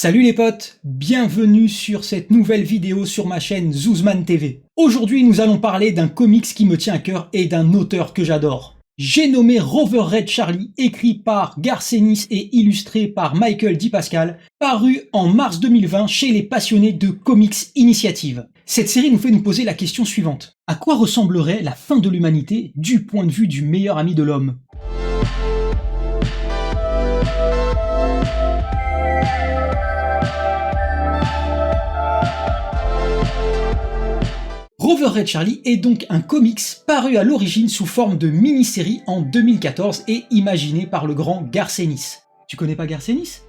Salut les potes, bienvenue sur cette nouvelle vidéo sur ma chaîne Zuzman TV. Aujourd'hui nous allons parler d'un comics qui me tient à cœur et d'un auteur que j'adore. J'ai nommé Rover Red Charlie, écrit par Garth Ennis et illustré par Michael Di Pasquale, paru en mars 2020 chez les passionnés de Comics Initiative. Cette série nous fait nous poser la question suivante. À quoi ressemblerait la fin de l'humanité du point de vue du meilleur ami de l'homme ? Rover Red Charlie est donc un comics paru à l'origine sous forme de mini-série en 2014 et imaginé par le grand Garth Ennis. Tu connais pas Garth Ennis ?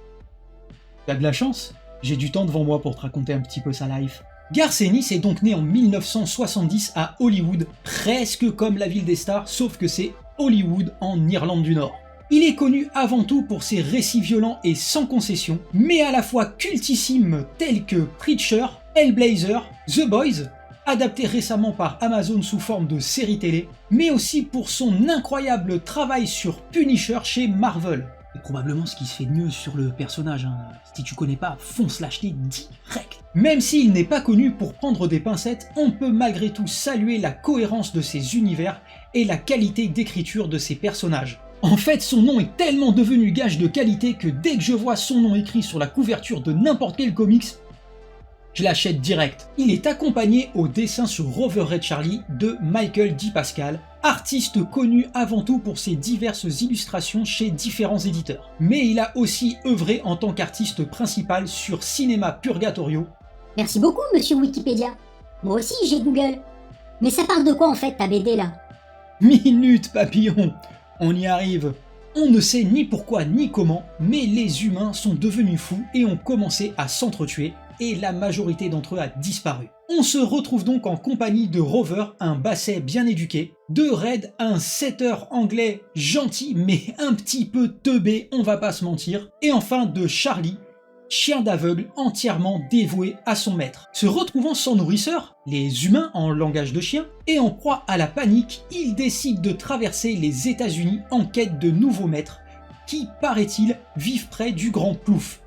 T'as de la chance, j'ai du temps devant moi pour te raconter un petit peu sa life. Garth Ennis est donc né en 1970 à Hollywood, presque comme la ville des stars, sauf que c'est Hollywood en Irlande du Nord. Il est connu avant tout pour ses récits violents et sans concession, mais à la fois cultissimes tels que Preacher, Hellblazer, The Boys, adapté récemment par Amazon sous forme de série télé, mais aussi pour son incroyable travail sur Punisher chez Marvel. C'est probablement ce qui se fait de mieux sur le personnage, hein. Si tu connais pas, fonce l'acheter direct. Même s'il n'est pas connu pour prendre des pincettes, on peut malgré tout saluer la cohérence de ses univers et la qualité d'écriture de ses personnages. En fait, son nom est tellement devenu gage de qualité que dès que je vois son nom écrit sur la couverture de n'importe quel comics, je l'achète direct. Il est accompagné au dessin sur Rover Red Charlie de Michael Di Pasquale, artiste connu avant tout pour ses diverses illustrations chez différents éditeurs. Mais il a aussi œuvré en tant qu'artiste principal sur Cinema Purgatorio. Merci beaucoup, monsieur Wikipédia. Moi aussi, j'ai Google. Mais ça parle de quoi en fait ta BD là ? Minute papillon, on y arrive. On ne sait ni pourquoi ni comment, mais les humains sont devenus fous et ont commencé à s'entretuer, et la majorité d'entre eux a disparu. On se retrouve donc en compagnie de Rover, un basset bien éduqué, de Red, un setter anglais gentil mais un petit peu teubé, on va pas se mentir, et enfin de Charlie, chien d'aveugle entièrement dévoué à son maître. Se retrouvant sans nourrisseur, les humains en langage de chien, et en proie à la panique, ils décident de traverser les États-Unis en quête de nouveaux maîtres, qui, paraît-il, vivent près du Grand Plouf.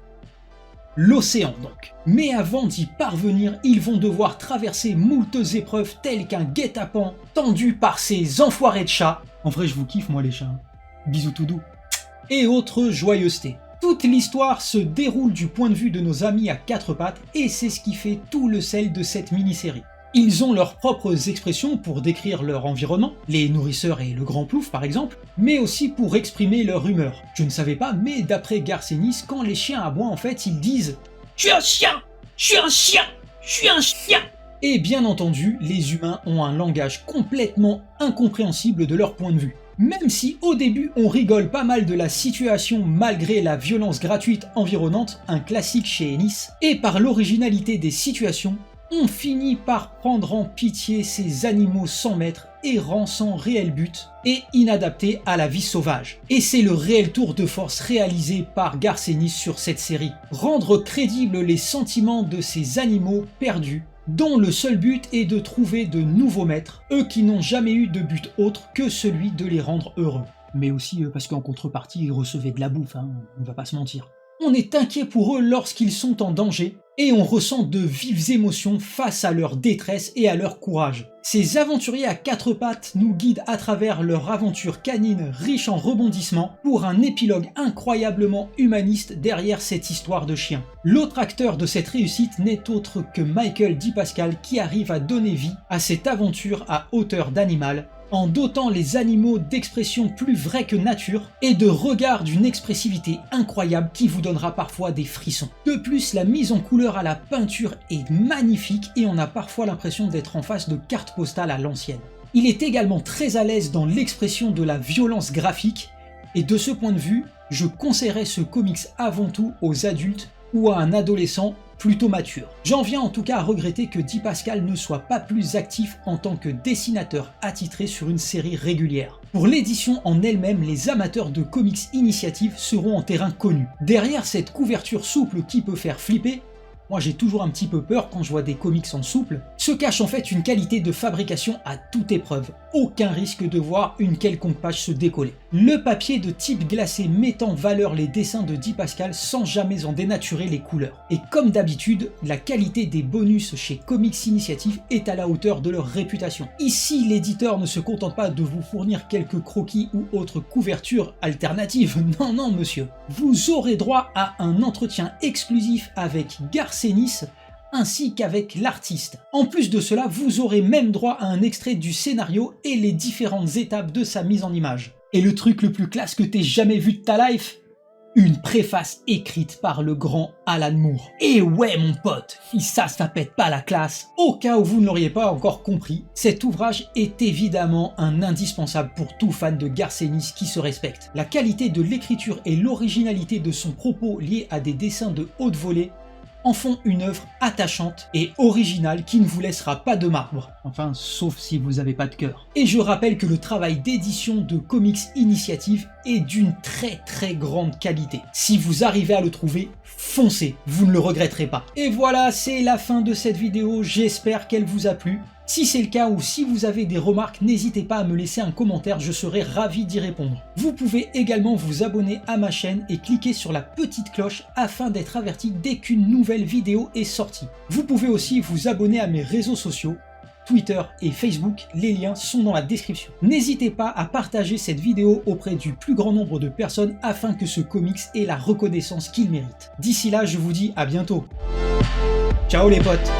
L'océan donc. Mais avant d'y parvenir, ils vont devoir traverser moultes épreuves telles qu'un guet-apens tendu par ces enfoirés de chats. En vrai, je vous kiffe moi les chats. Bisous tout doux. Et autres joyeusetés. Toute l'histoire se déroule du point de vue de nos amis à quatre pattes et c'est ce qui fait tout le sel de cette mini-série. Ils ont leurs propres expressions pour décrire leur environnement, les nourrisseurs et le grand plouf par exemple, mais aussi pour exprimer leur humeur. Je ne savais pas, mais d'après Garth Ennis, quand les chiens aboient en fait, ils disent « Je suis un chien! Je suis un chien! Je suis un chien !» Et bien entendu, les humains ont un langage complètement incompréhensible de leur point de vue. Même si au début on rigole pas mal de la situation malgré la violence gratuite environnante, un classique chez Ennis, et par l'originalité des situations, on finit par prendre en pitié ces animaux sans maître, errants sans réel but et inadaptés à la vie sauvage. Et c'est le réel tour de force réalisé par Garth Ennis sur cette série. Rendre crédibles les sentiments de ces animaux perdus, dont le seul but est de trouver de nouveaux maîtres, eux qui n'ont jamais eu de but autre que celui de les rendre heureux. Mais aussi parce qu'en contrepartie ils recevaient de la bouffe, hein, on va pas se mentir. On est inquiet pour eux lorsqu'ils sont en danger, et on ressent de vives émotions face à leur détresse et à leur courage. Ces aventuriers à quatre pattes nous guident à travers leur aventure canine riche en rebondissements pour un épilogue incroyablement humaniste derrière cette histoire de chien. L'autre acteur de cette réussite n'est autre que Michael Di Pasquale qui arrive à donner vie à cette aventure à hauteur d'animal, en dotant les animaux d'expressions plus vraies que nature et de regards d'une expressivité incroyable qui vous donnera parfois des frissons. De plus, la mise en couleur à la peinture est magnifique et on a parfois l'impression d'être en face de cartes postales à l'ancienne. Il est également très à l'aise dans l'expression de la violence graphique et de ce point de vue, je conseillerais ce comics avant tout aux adultes ou à un adolescent plutôt mature. J'en viens en tout cas à regretter que Di Pasquale ne soit pas plus actif en tant que dessinateur attitré sur une série régulière. Pour l'édition en elle-même, les amateurs de Comics Initiative seront en terrain connu. Derrière cette couverture souple qui peut faire flipper, moi j'ai toujours un petit peu peur quand je vois des comics en souple, se cache en fait une qualité de fabrication à toute épreuve. Aucun risque de voir une quelconque page se décoller. Le papier de type glacé met en valeur les dessins de 10 Pascal sans jamais en dénaturer les couleurs. Et comme d'habitude, la qualité des bonus chez Comics Initiative est à la hauteur de leur réputation. Ici, l'éditeur ne se contente pas de vous fournir quelques croquis ou autres couvertures alternatives, non non monsieur. Vous aurez droit à un entretien exclusif avec Garcenis, ainsi qu'avec l'artiste. En plus de cela, vous aurez même droit à un extrait du scénario et les différentes étapes de sa mise en image. Et le truc le plus classe que t'aies jamais vu de ta life, une préface écrite par le grand Alan Moore. Et ouais mon pote, si ça pète pas la classe. Au cas où vous ne l'auriez pas encore compris, cet ouvrage est évidemment un indispensable pour tout fan de Garcenis qui se respecte. La qualité de l'écriture et l'originalité de son propos liés à des dessins de haute volée en font une œuvre attachante et originale qui ne vous laissera pas de marbre. Enfin, sauf si vous n'avez pas de cœur. Et je rappelle que le travail d'édition de Comics Initiative est d'une très grande qualité. Si vous arrivez à le trouver, foncez, vous ne le regretterez pas. Et voilà, c'est la fin de cette vidéo, j'espère qu'elle vous a plu. Si c'est le cas ou si vous avez des remarques, n'hésitez pas à me laisser un commentaire, je serai ravi d'y répondre. Vous pouvez également vous abonner à ma chaîne et cliquer sur la petite cloche afin d'être averti dès qu'une nouvelle vidéo est sortie. Vous pouvez aussi vous abonner à mes réseaux sociaux, Twitter et Facebook, les liens sont dans la description. N'hésitez pas à partager cette vidéo auprès du plus grand nombre de personnes afin que ce comics ait la reconnaissance qu'il mérite. D'ici là, je vous dis à bientôt. Ciao les potes!